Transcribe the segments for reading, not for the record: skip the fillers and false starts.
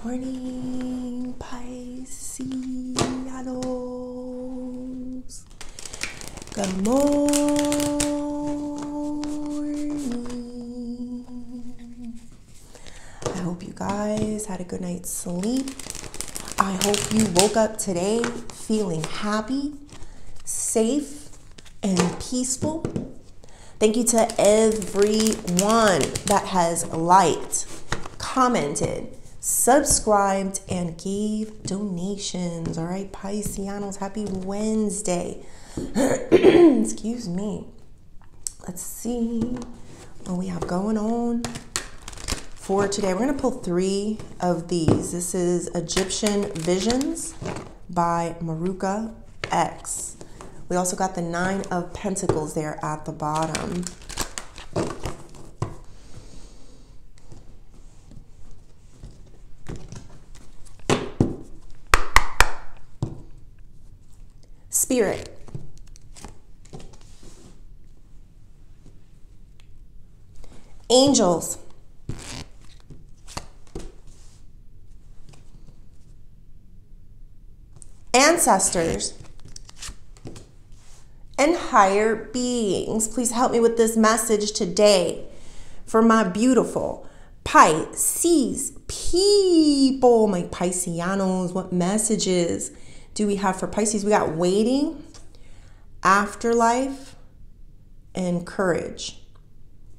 morning, Pisceanos. Good morning. I hope you guys had a good night's sleep. I hope you woke up today feeling happy, safe, and peaceful. Thank you to everyone that has liked, commented, subscribed, and gave donations. All right, Pisceanos, happy Wednesday. Excuse me. Let's see what we have going on for today. We're going to pull 3 of these. This is Egyptian Visions by Maruka X. We also got the 9 of Pentacles there at the bottom. Spirit. Angels. Ancestors. And higher beings. Please help me with this message today for my beautiful Pisces people, my Pisceanos. What messages do we have for Pisces? We got waiting, afterlife, and courage.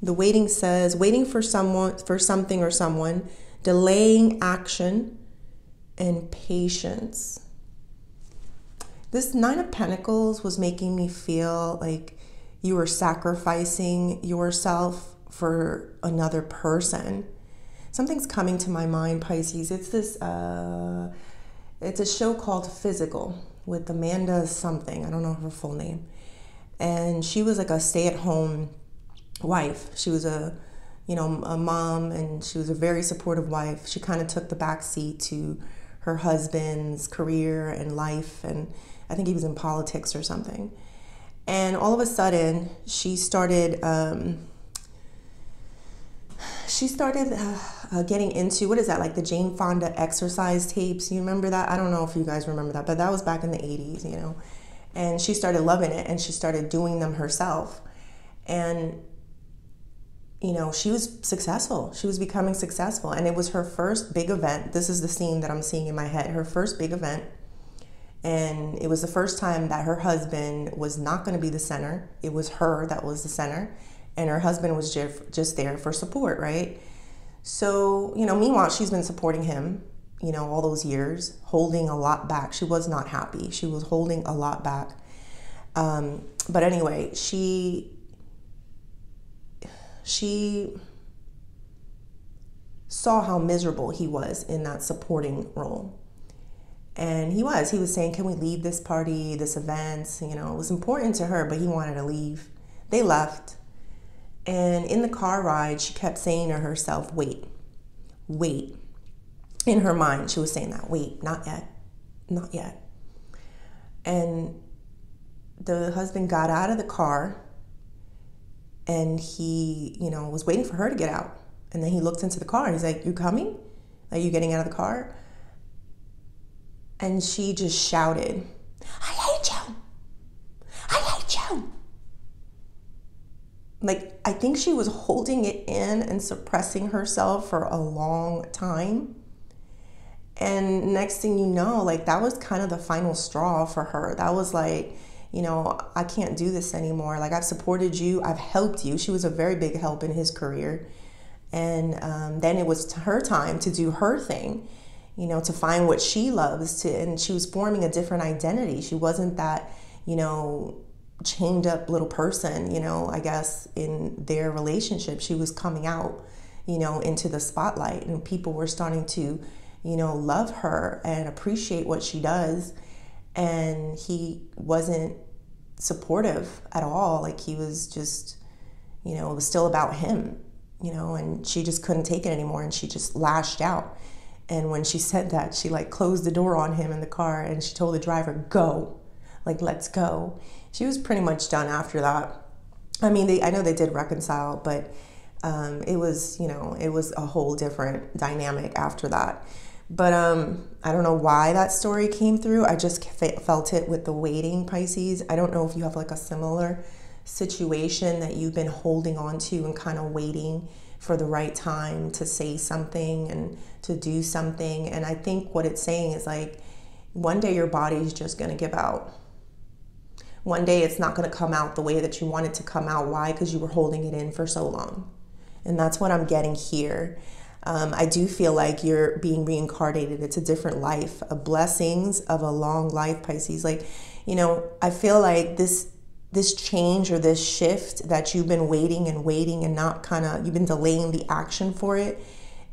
The waiting says waiting for someone, for something or someone, delaying action, and patience. This 9 of Pentacles was making me feel like you were sacrificing yourself for another person. Something's coming to my mind, Pisces. It's this, it's a show called Physical with Amanda something. I don't know her full name. And she was like a stay-at-home wife. She was a mom, and she was a very supportive wife. She kind of took the back seat to her husband's career and life, and I think he was in politics or something. And all of a sudden, she started getting into, what is that, like the Jane Fonda exercise tapes? You remember that? I don't know if you guys remember that, but that was back in the 80s, you know. And she started loving it, and she started doing them herself. And you know, she was successful. She was becoming successful. And it was her first big event. This is the scene that I'm seeing in my head. Her first big event. And it was the first time that her husband was not going to be the center. It was her that was the center. And her husband was just there for support, right? So, you know, meanwhile, she's been supporting him, you know, all those years, holding a lot back. She was not happy. She was holding a lot back. But anyway, she saw how miserable he was in that supporting role. And he was saying, can we leave this party, this event? You know, it was important to her, but he wanted to leave. They left. And in the car ride, she kept saying to herself, wait. In her mind, she was saying that, wait, not yet. And the husband got out of the car, and he, you know, was waiting for her to get out. And then he looked into the car and he's like, you coming? Are you getting out of the car? And she just shouted, I hate you. I hate you. Like, I think she was holding it in and suppressing herself for a long time. And next thing you know, like, that was kind of the final straw for her. That was like, you know, I can't do this anymore. Like, I've supported you. I've helped you. She was a very big help in his career. And then it was her time to do her thing, you know, to find what she loves. And she was forming a different identity. She wasn't that, you know, chained up little person, you know, I guess in their relationship. She was coming out, you know, into the spotlight. And people were starting to, you know, love her and appreciate what she does. And he wasn't supportive at all. Like, he was just, you know, it was still about him, you know, and she just couldn't take it anymore, and she just lashed out. And when she said that, she like closed the door on him in the car, and she told the driver, go, like, let's go. She was pretty much done after that. I mean, I know they did reconcile, but it was, you know, it was a whole different dynamic after that. But I don't know why that story came through. I just felt it with the waiting, Pisces. I don't know if you have like a similar situation that you've been holding on to and kind of waiting for the right time to say something and to do something. And I think what it's saying is like, one day your body's just going to give out. One day it's not going to come out the way that you want it to come out. Why? Because you were holding it in for so long. And that's what I'm getting here. I do feel like you're being reincarnated. It's a different life, a blessings of a long life, Pisces. Like, you know, I feel like this change or this shift that you've been waiting and not kind of, you've been delaying the action for it,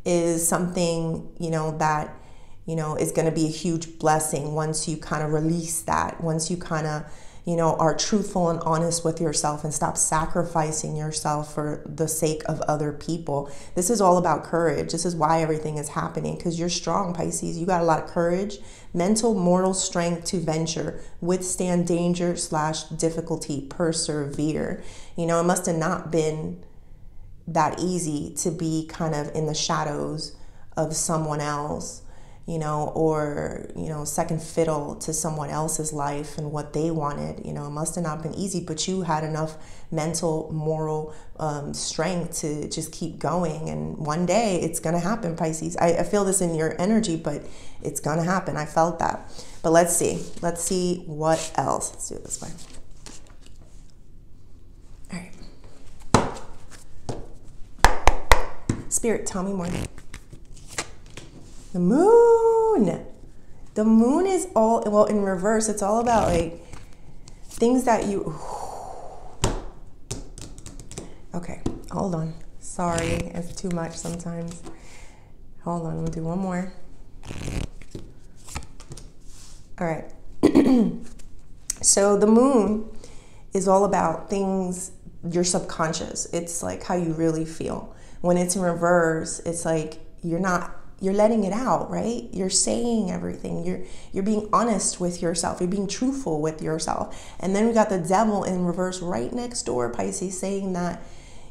is something, you know, that, you know, is going to be a huge blessing once you kind of release that, once you kind of, you know, are truthful and honest with yourself and stop sacrificing yourself for the sake of other people. This is all about courage. This is why everything is happening, because you're strong, Pisces. You got a lot of courage, mental, moral strength to venture, withstand danger / difficulty, persevere. You know, it must have not been that easy to be kind of in the shadows of someone else, you know, or, you know, second fiddle to someone else's life and what they wanted. You know, it must have not been easy, but you had enough mental, moral strength to just keep going. And one day it's going to happen, Pisces. I feel this in your energy, but it's going to happen. I felt that. But let's see. Let's see what else. Let's do it this way. All right. Spirit, tell me more. The moon. The moon is all, well, in reverse, it's all about like things that you, okay, hold on. Sorry, it's too much sometimes. Hold on, we'll do one more. All right. So the moon is all about things, your subconscious. It's like how you really feel. When it's in reverse, it's like you're letting it out, right? You're saying everything. You're being honest with yourself. You're being truthful with yourself. And then we got the devil in reverse right next door, Pisces, saying that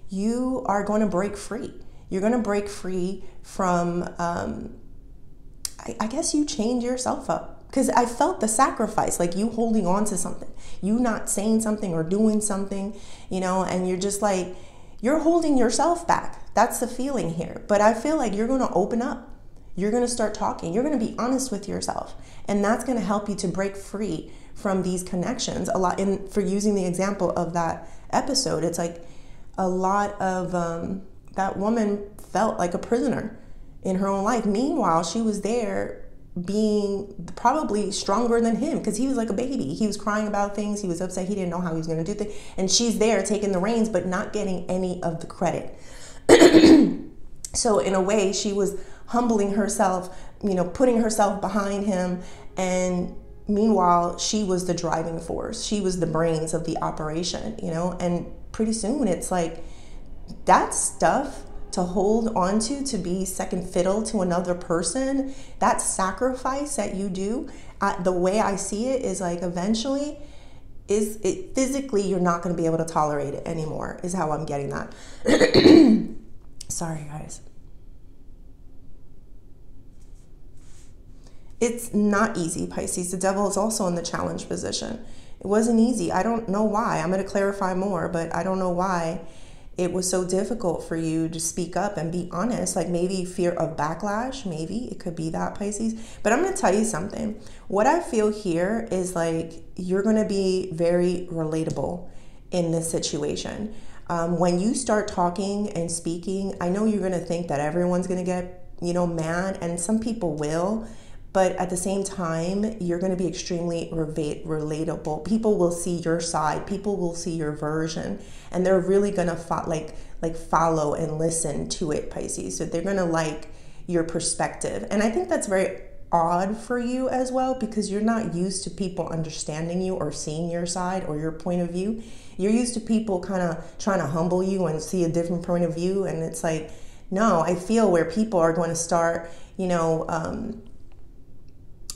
you are going to break free. You're going to break free from, I guess you change yourself up. Because I felt the sacrifice, like you holding on to something, you not saying something or doing something, you know, and you're just like, you're holding yourself back. That's the feeling here. But I feel like you're going to open up. You're going to start talking. You're going to be honest with yourself. And that's going to help you to break free from these connections. A lot, for using the example of that episode, it's like a lot of that woman felt like a prisoner in her own life. Meanwhile, she was there being probably stronger than him, because he was like a baby. He was crying about things. He was upset. He didn't know how he was going to do things. And she's there taking the reins, but not getting any of the credit. So in a way, she was humbling herself, you know, putting herself behind him. And meanwhile, she was the driving force. She was the brains of the operation, you know, and pretty soon it's like that stuff to hold on to be second fiddle to another person, that sacrifice that you do, the way I see it is like eventually physically you're not going to be able to tolerate it anymore, is how I'm getting that. Sorry, guys. It's not easy, Pisces. The devil is also in the challenge position. It wasn't easy. I don't know why. I'm going to clarify more, but I don't know why it was so difficult for you to speak up and be honest. Like maybe fear of backlash. Maybe it could be that, Pisces. But I'm going to tell you something. What I feel here is like you're going to be very relatable in this situation. When you start talking and speaking, I know you're going to think that everyone's going to get, you know, mad, and some people will. But at the same time, you're going to be extremely relatable. People will see your side. People will see your version. And they're really going to follow and listen to it, Pisces. So they're going to like your perspective. And I think that's very odd for you as well, because you're not used to people understanding you or seeing your side or your point of view. You're used to people kind of trying to humble you and see a different point of view. And it's like, no, I feel where people are going to start, you know,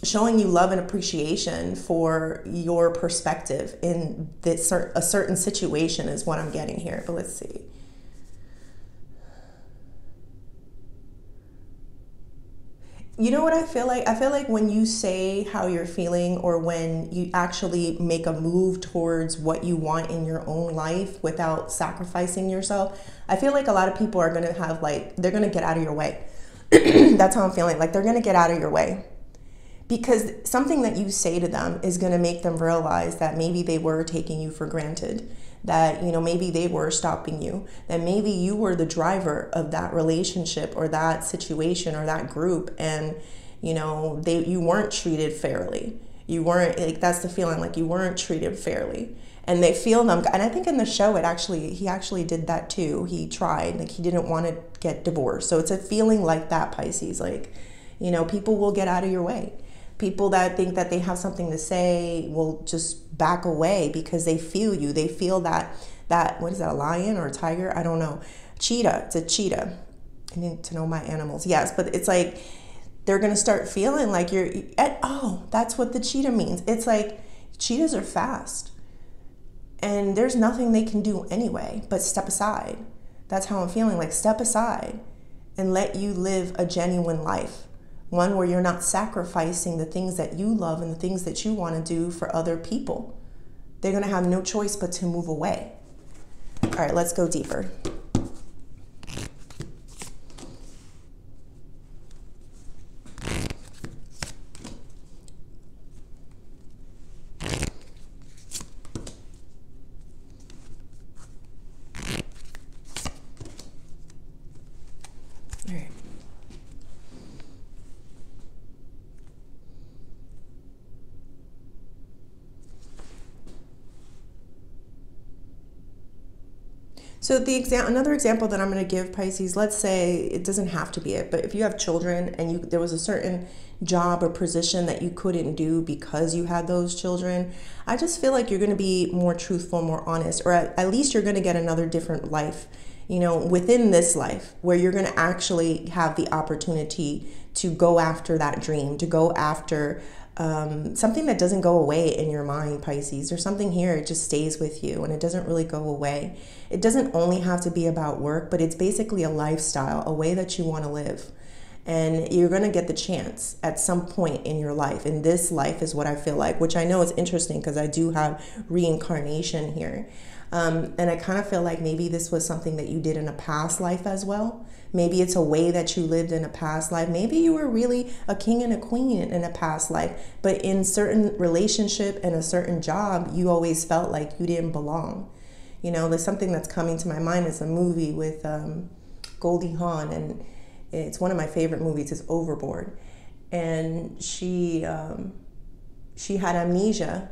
showing you love and appreciation for your perspective in this a certain situation is what I'm getting here. But let's see. You know what I feel like? I feel like when you say how you're feeling, or when you actually make a move towards what you want in your own life without sacrificing yourself, I feel like a lot of people are going to have like, they're going to get out of your way. That's how I'm feeling. Like they're going to get out of your way. Because something that you say to them is going to make them realize that maybe they were taking you for granted, that, you know, maybe they were stopping you, that maybe you were the driver of that relationship or that situation or that group, and, you know, you weren't treated fairly. You weren't, like, that's the feeling, like you weren't treated fairly. And they feel them. And I think in the show, he actually did that too. He tried, like he didn't want to get divorced. So it's a feeling like that, Pisces, like, you know, people will get out of your way. People that think that they have something to say will just back away because they feel you. They feel that what is that, a lion or a tiger? I don't know. Cheetah. It's a cheetah. I need to know my animals. Yes, but it's like they're going to start feeling like oh, that's what the cheetah means. It's like cheetahs are fast. And there's nothing they can do anyway but step aside. That's how I'm feeling, like step aside and let you live a genuine life. One where you're not sacrificing the things that you love and the things that you want to do for other people. They're going to have no choice but to move away. All right, let's go deeper. All right. So another example that I'm going to give, Pisces, let's say it doesn't have to be it, but if you have children and there was a certain job or position that you couldn't do because you had those children, I just feel like you're going to be more truthful, more honest, or at least you're going to get another different life, you know, within this life where you're going to actually have the opportunity to go after that dream, to go after something that doesn't go away in your mind, Pisces. There's something here, it just stays with you and it doesn't really go away. It doesn't only have to be about work, but it's basically a lifestyle, a way that you want to live. And you're going to get the chance at some point in your life. And this life is what I feel like, which I know is interesting because I do have reincarnation here. And I kind of feel like maybe this was something that you did in a past life as well. Maybe it's a way that you lived in a past life. Maybe you were really a king and a queen in a past life, but in certain relationship and a certain job, you always felt like you didn't belong. You know, there's something that's coming to my mind is a movie with Goldie Hawn, and it's one of my favorite movies. It's Overboard, and she had amnesia.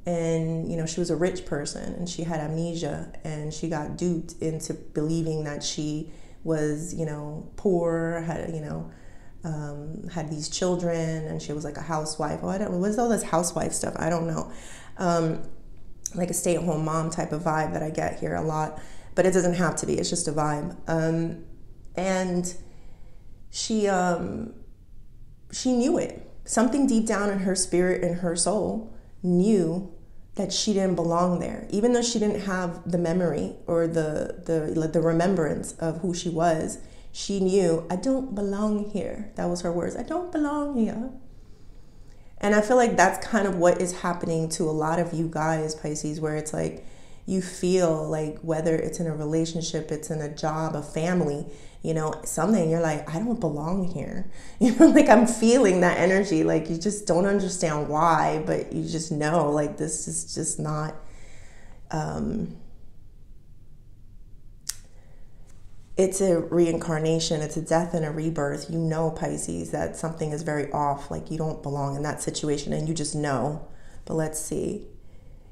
And, you know, she was a rich person and she had amnesia and she got duped into believing that she was, you know, poor, had, you know, had these children, and she was like a housewife. Oh, I don't know. What's all this housewife stuff? I don't know. Like a stay-at-home mom type of vibe that I get here a lot, but it doesn't have to be. It's just a vibe. And she knew it. Something deep down in her spirit and her soul knew that she didn't belong there, even though she didn't have the memory or the remembrance of who she was. She knew, I don't belong here. That was her words. I don't belong here. And I feel like that's kind of what is happening to a lot of you guys, Pisces, where it's like you feel like whether it's in a relationship, it's in a job, a family, you know, something, you're like, I don't belong here. You know, like I'm feeling that energy, like you just don't understand why, but you just know like this is just not, it's a reincarnation, it's a death and a rebirth. You know, Pisces, that something is very off, like you don't belong in that situation and you just know. But let's see.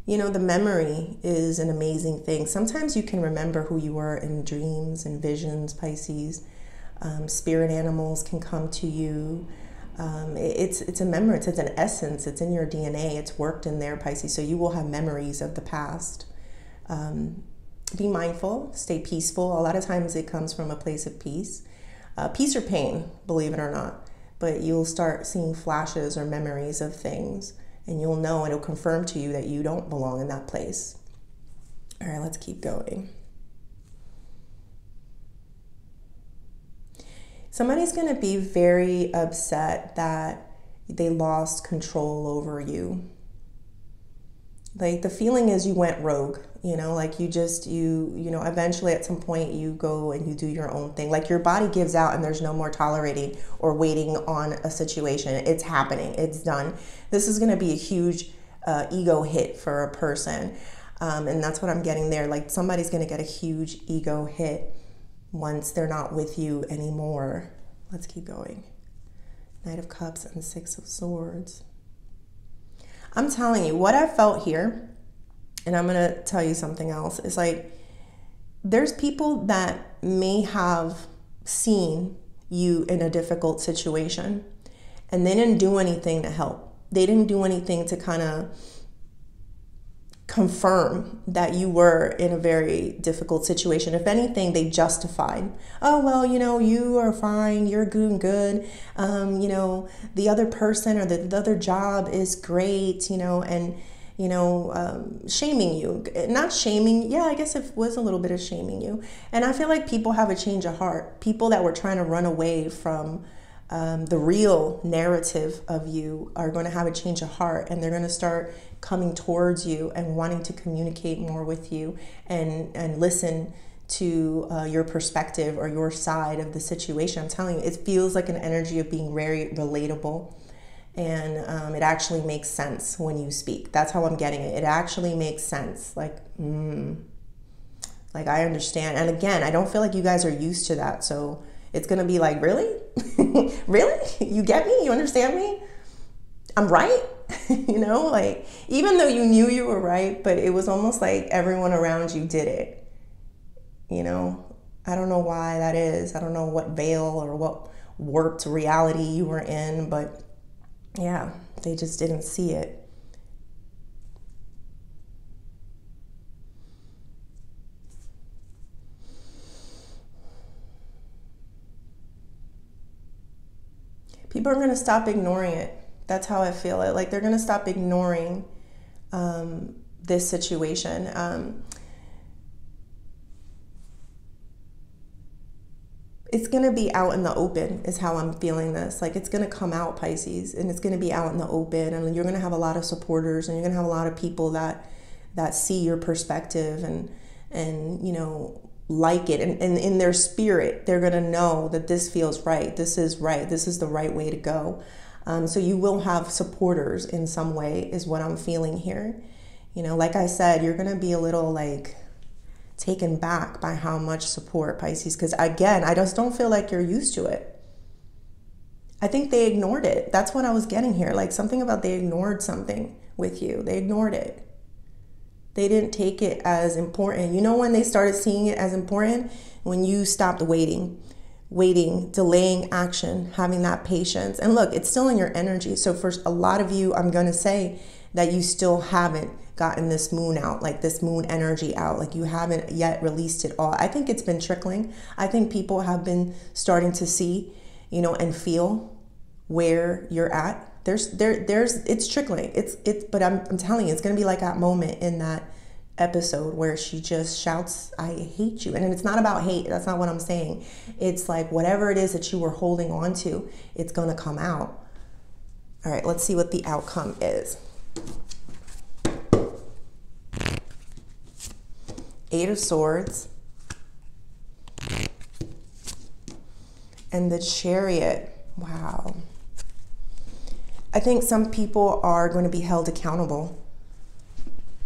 You know, the memory is an amazing thing. Sometimes you can remember who you were in dreams and visions, Pisces. Spirit animals can come to you. It's a memory, it's an essence, it's in your DNA, it's worked in there, Pisces. So you will have memories of the past. Be mindful, stay peaceful. A lot of times it comes from a place of peace. Peace or pain, believe it or not. But you'll start seeing flashes or memories of things. And you'll know, and it'll confirm to you that you don't belong in that place. All right, let's keep going. Somebody's going to be very upset that they lost control over you. Like the feeling is you went rogue, like eventually at some point you go and you do your own thing. Like your body gives out and there's no more tolerating or waiting on a situation. It's happening. It's done. This is going to be a huge ego hit for a person. And that's what I'm getting there. Like somebody's going to get a huge ego hit once they're not with you anymore. Let's keep going. Knight of Cups and Six of Swords. I'm telling you, what I felt here, and I'm going to tell you something else, is like there's people that may have seen you in a difficult situation and they didn't do anything to help. They didn't do anything to kind of confirm that you were in a very difficult situation. If anything, they justified. Oh, well, you are fine. You're doing good. The other person or the other job is great, and, shaming you. Not shaming. Yeah, I guess it was a little bit of shaming you. And I feel like people have a change of heart. People that were trying to run away from the real narrative of you are going to have a change of heart, and they're going to start coming towards you and wanting to communicate more with you and listen to your perspective or your side of the situation. I'm telling you, it feels like an energy of being very relatable, and it actually makes sense when you speak. That's how I'm getting it. It actually makes sense. Like I understand. And again, I don't feel like you guys are used to that. So it's going to be like, really? Really? You get me? You understand me? I'm right? Like even though you knew you were right, but it was almost like everyone around you did it. I don't know why that is. I don't know what veil or what warped reality you were in, but yeah, they just didn't see it. People are going to stop ignoring it. That's how I feel it. Like they're going to stop ignoring this situation. It's going to be out in the open is how I'm feeling this. Like it's going to come out, Pisces, and it's going to be out in the open, and you're going to have a lot of supporters, and you're going to have a lot of people that see your perspective and like it, and in their spirit they're going to know that this feels right. This is right. This is the right way to go. So you will have supporters in some way is what I'm feeling here. Like I said, you're going to be a little like taken back by how much support, Pisces, because again, I just don't feel like you're used to it. I think they ignored it. That's what I was getting here. Like something about they ignored something with you. They ignored it. They didn't take it as important. When they started seeing it as important? When you stopped waiting, delaying action, having that patience. And look, it's still in your energy. So for a lot of you, I'm going to say that you still haven't gotten this moon out, like this moon energy out. Like you haven't yet released it all. I think it's been trickling. I think people have been starting to see, and feel where you're at. It's trickling. But I'm telling you, it's going to be like that moment in that episode where she just shouts, I hate you. And it's not about hate. That's not what I'm saying. It's like whatever it is that you were holding on to, it's going to come out. All right, let's see what the outcome is. Eight of Swords. And the Chariot. Wow. I think some people are going to be held accountable.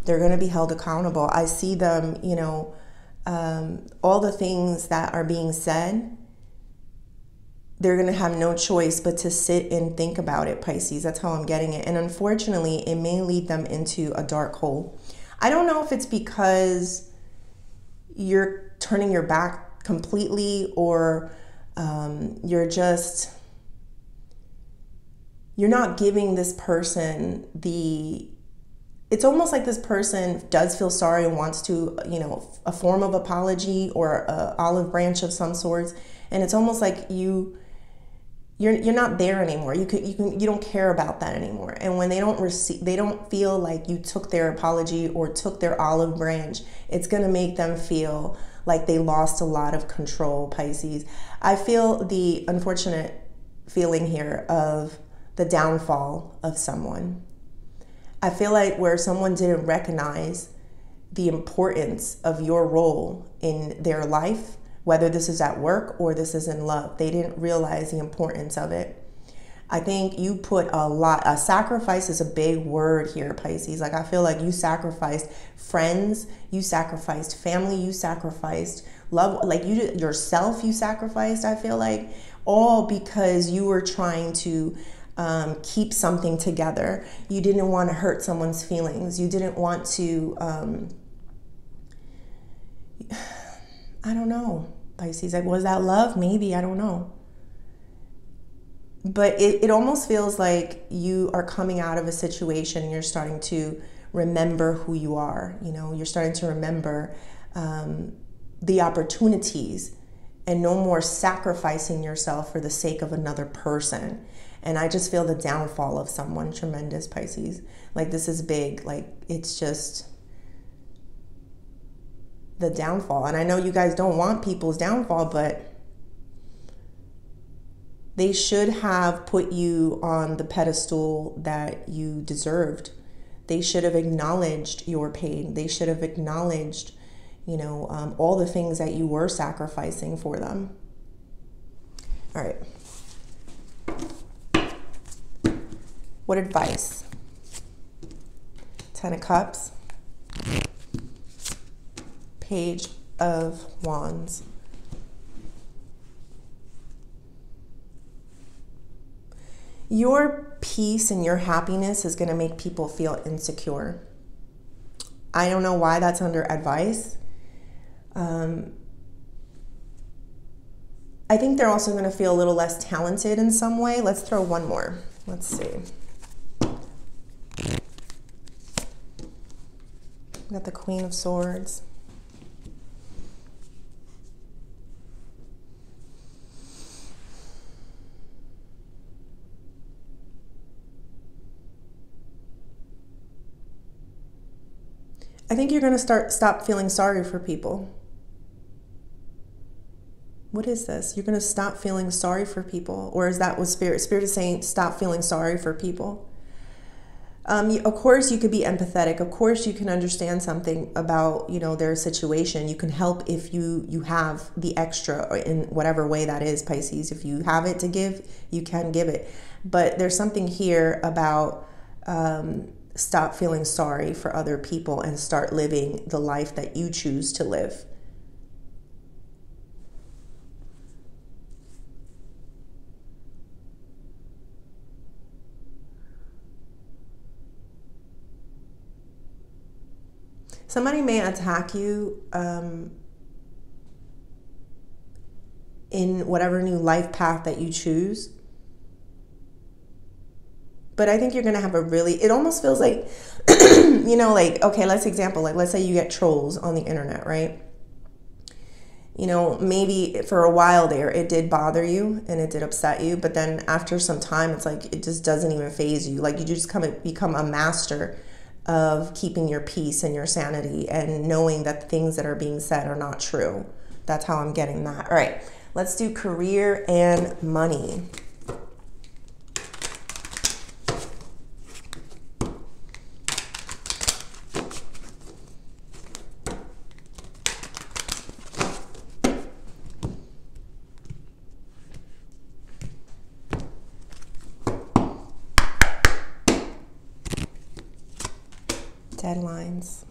They're going to be held accountable. I see them, all the things that are being said, they're going to have no choice but to sit and think about it, Pisces. That's how I'm getting it. And unfortunately, it may lead them into a dark hole. I don't know if it's because you're turning your back completely or you're not giving this person it's almost like this person does feel sorry and wants to, a form of apology or a olive branch of some sorts. And it's almost like you you're not there anymore. You don't care about that anymore. And when they don't feel like you took their apology or took their olive branch, it's going to make them feel like they lost a lot of control, Pisces. I feel the unfortunate feeling here of the downfall of someone. I feel like where someone didn't recognize the importance of your role in their life, whether this is at work or this is in love. They didn't realize the importance of it. I think you put a sacrifice is a big word here, Pisces. Like, I feel like you sacrificed friends, you sacrificed family, you sacrificed love, like yourself, you sacrificed, I feel like, all because you were trying to keep something together. You didn't want to hurt someone's feelings. You didn't want to, I don't know, Pisces. Like, was that love? Maybe, I don't know. But it almost feels like you are coming out of a situation and you're starting to remember who you are. You know, you're starting to remember the opportunities and no more sacrificing yourself for the sake of another person. And I just feel the downfall of someone tremendous, Pisces. Like, this is big. Like, it's just the downfall. And I know you guys don't want people's downfall, but they should have put you on the pedestal that you deserved. They should have acknowledged your pain. They should have acknowledged, you know, all the things that you were sacrificing for them. All right. What advice? 10 of Cups. Page of Wands. Your peace and your happiness is going to make people feel insecure. I don't know why that's under advice. I think they're also going to feel a little less talented in some way. Let's throw one more. Let's see. We got the Queen of Swords. I think you're going to stop feeling sorry for people. What is this? You're going to stop feeling sorry for people? Or is that what Spirit is saying? Stop feeling sorry for people. Of course, you could be empathetic. Of course, you can understand something about, you know, their situation. You can help if you have the extra in whatever way that is, Pisces. If you have it to give, you can give it. But there's something here about stop feeling sorry for other people and start living the life that you choose to live. Somebody may attack you in whatever new life path that you choose. But I think you're going to have a really, it almost feels like, you know, like, okay, let's say you get trolls on the internet, right? You know, maybe for a while there, it did bother you and it did upset you. But then after some time, it's like, it just doesn't even faze you. Like, you just become a master of keeping your peace and your sanity and knowing that the things that are being said are not true. That's how I'm getting that. All right, let's do career and money. Deadlines.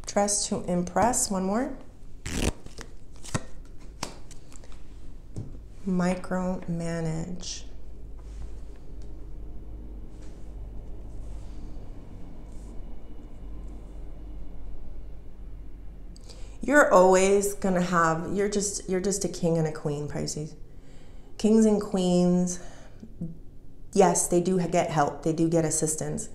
Dress to impress. One more. Micromanage. You're always gonna have, you're just a king and a queen, Pisces. Kings and queens, yes, they do get help, they do get assistance,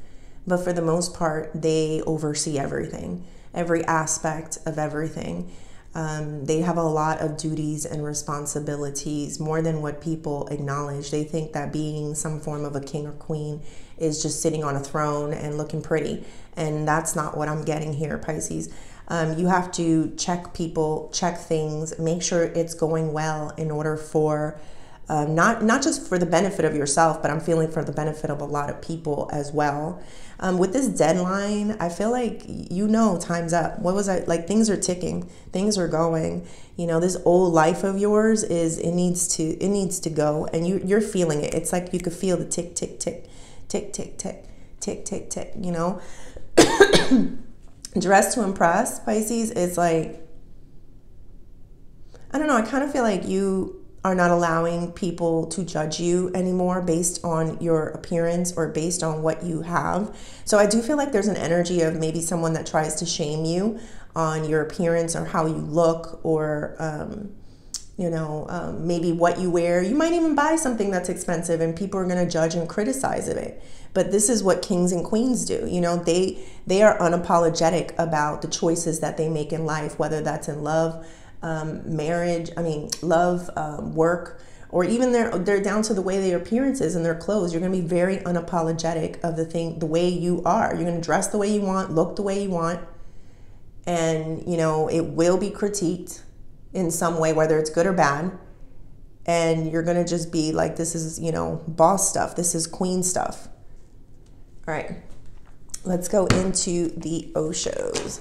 but for the most part, they oversee everything, every aspect of everything. They have a lot of duties and responsibilities, more than what people acknowledge. They think that being some form of a king or queen is just sitting on a throne and looking pretty. And that's not what I'm getting here, Pisces. You have to check people, check things, make sure it's going well in order for not just for the benefit of yourself, but I'm feeling for the benefit of a lot of people as well. With this deadline, I feel like, time's up. What was I like? Things are ticking, things are going. This old life of yours it needs to go, and you're feeling it. It's like you could feel the tick, tick, tick, tick, tick, tick, tick, tick, tick. Dress to impress, Pisces. It's like, I don't know. I kind of feel like you are not allowing people to judge you anymore based on your appearance or based on what you have. So I do feel like there's an energy of maybe someone that tries to shame you on your appearance or how you look, or maybe what you wear. You might even buy something that's expensive and people are going to judge and criticize it. But this is what kings and queens do. They are unapologetic about the choices that they make in life, whether that's in love, marriage, work, or even they're down to the way their appearance is and their clothes. You're going to be very unapologetic of the way you are. You're going to dress the way you want, look the way you want. And, it will be critiqued in some way, whether it's good or bad. And you're going to just be like, this is, boss stuff. This is queen stuff. All right, let's go into the Oshos.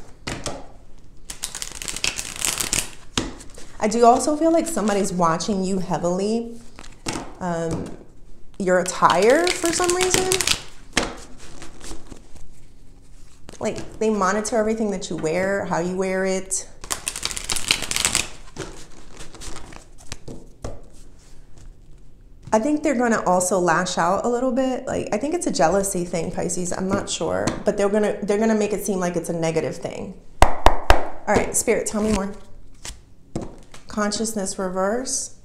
I do also feel like somebody's watching you heavily. Your attire for some reason. Like, they monitor everything that you wear, how you wear it. I think they're going to also lash out a little bit. I think it's a jealousy thing, Pisces. I'm not sure, but they're gonna make it seem like it's a negative thing. All right, Spirit, tell me more. Consciousness reverse,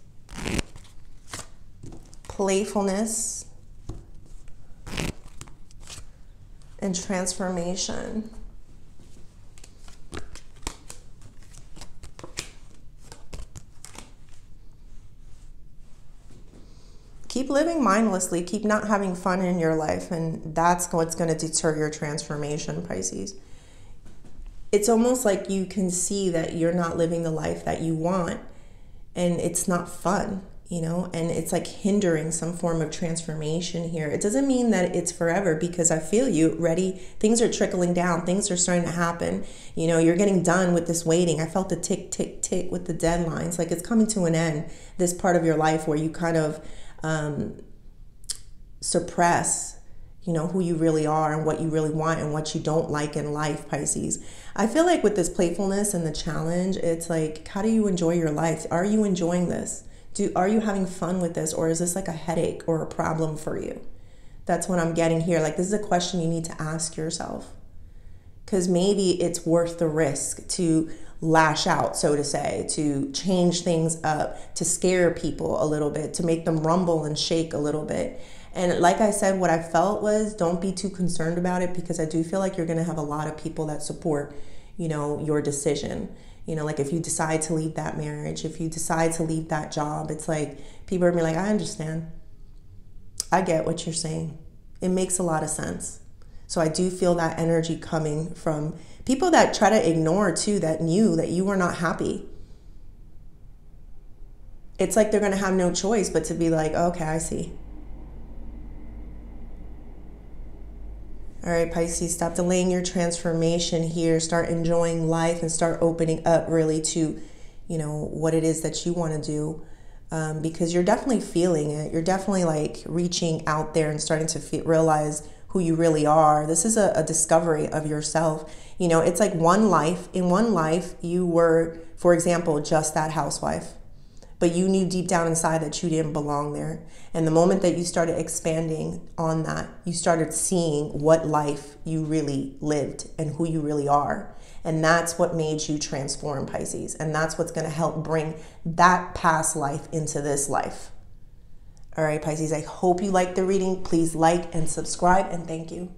playfulness, and transformation. Keep living mindlessly, keep not having fun in your life, and that's what's going to deter your transformation, Pisces. It's almost like you can see that you're not living the life that you want, and it's not fun, and it's like hindering some form of transformation here. It doesn't mean that it's forever, because I feel you ready. Things are trickling down. Things are starting to happen. You're getting done with this waiting. I felt the tick, tick, tick with the deadlines. Like, it's coming to an end, this part of your life where you kind of suppress, who you really are and what you really want and what you don't like in life, Pisces. I feel like with this playfulness and the challenge, it's like, how do you enjoy your life? Are you enjoying this? Are you having fun with this? Or is this like a headache or a problem for you? That's what I'm getting here. Like, this is a question you need to ask yourself, because maybe it's worth the risk to lash out, so to say, to change things up, to scare people a little bit, to make them rumble and shake a little bit. And like I said, what I felt was, don't be too concerned about it, because I do feel like you're going to have a lot of people that support, your decision. Like, if you decide to leave that marriage, if you decide to leave that job, it's like people are going to be like, I understand. I get what you're saying. It makes a lot of sense. So I do feel that energy coming from people that try to ignore too, that knew that you were not happy. It's like they're going to have no choice but to be like, okay, I see. All right, Pisces, stop delaying your transformation here. Start enjoying life and start opening up really to, what it is that you want to do. Because you're definitely feeling it. You're definitely like reaching out there and starting to realize who you really are. This is a discovery of yourself. It's like one life. In one life, you were, for example, just that housewife. But you knew deep down inside that you didn't belong there. And the moment that you started expanding on that, you started seeing what life you really lived and who you really are. And that's what made you transform, Pisces. And that's what's going to help bring that past life into this life. All right, Pisces, I hope you liked the reading. Please like and subscribe, and thank you.